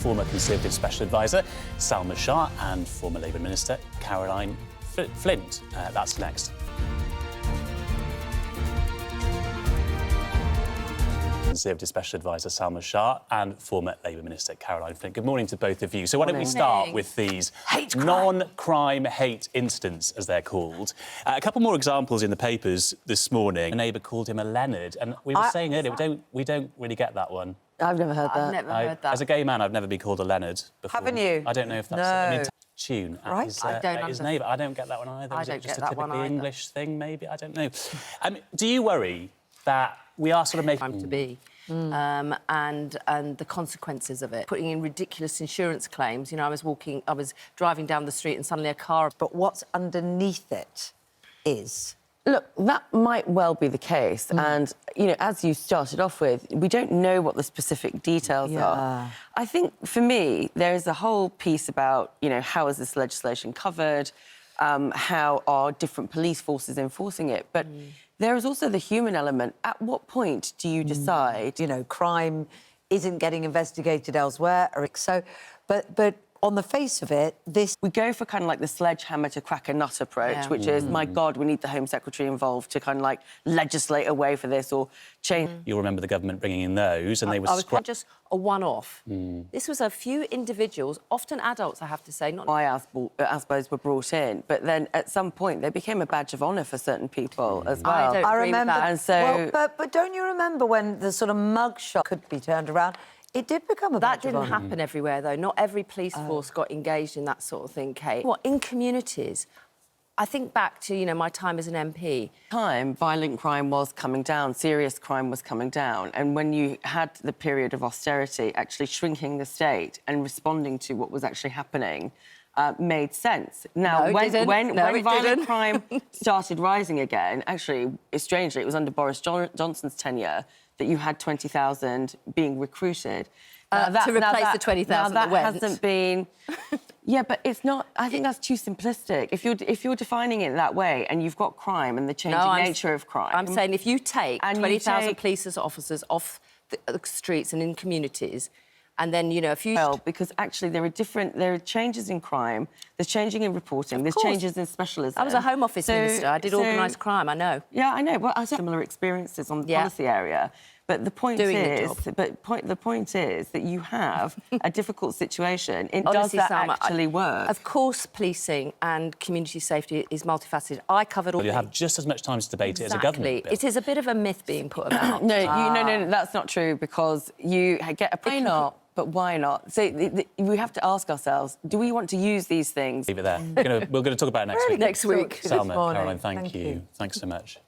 Former Conservative Special Advisor Salma Shah and former Labour Minister Caroline Flint. That's next. Conservative Special Advisor Salma Shah and former Labour Minister Caroline Flint. Good morning to both of you. So why don't we start with these non-crime hate incidents, as they're called. A couple more examples in the papers this morning. A neighbour called him a Leonard, and we were saying earlier, we don't really get that one. I've never heard that. I've never heard that. As a gay man, I've never been called a Leonard before. Haven't you? I don't know if that's an tune Right. his neighbour. I don't get that one either. I Is don't it just get a that one typically either. English thing, maybe? I don't know. Do you worry that we are sort of making... Time to be. And the consequences of it. Putting in ridiculous insurance claims. You know, I was driving down the street and suddenly a car... But what's underneath it is... Look, that might well be the case. And, you know, as you started off with, we don't know what the specific details are. I think, for me, there is a whole piece about, you know, how is this legislation covered, how are different police forces enforcing it. But there is also the human element. At what point do you decide... You know, crime isn't getting investigated elsewhere, or so... But on the face of it, this... We go for kind of like the sledgehammer to crack a nut approach, which is, my God, we need the Home Secretary involved to kind of like legislate a way for this or change... You'll remember the government bringing in those and they were... I was just a one-off. This was a few individuals, often adults, I have to say, not... Why ASBOs were brought in, but then at some point they became a badge of honour for certain people as well. I remember that. And so... but don't you remember when the sort of mugshot could be turned around? It did become a badge That of didn't honour. happen everywhere, though. Not every police force got engaged in that sort of thing, Kate. What, in communities? I think back to, you know, my time as an MP. Violent crime was coming down, serious crime was coming down, and when you had the period of austerity, actually shrinking the state and responding to what was actually happening made sense. Now, No, when it violent didn't. crime started rising again, actually, strangely, it was under Boris Johnson's tenure that you had 20,000 being recruited. To replace the 20,000 that went. Hasn't been... Yeah, but it's not... I think that's too simplistic. If you're defining it that way and you've got crime and the changing nature of crime... I'm saying if you take and 20,000 police officers off the streets and in communities, and then, you know, a few... Well, because actually there are changes in crime, there's changing in reporting, there's changes in specialism. I was a Home Office minister. I did organised crime, I know. Yeah, I know. Well, I had similar experiences on the policy area. But the point the point is that you have a difficult situation. Does that Salma, actually work? Of course, policing and community safety is multifaceted. I covered all... You have just as much time to debate it as a government bill. It is a bit of a myth being put about. No, that's not true, because you get a... Why not? But why not? So we have to ask ourselves, do we want to use these things? Leave it there. We're going to talk about it next week. Next week. Salma, Caroline, thank you. Thanks so much.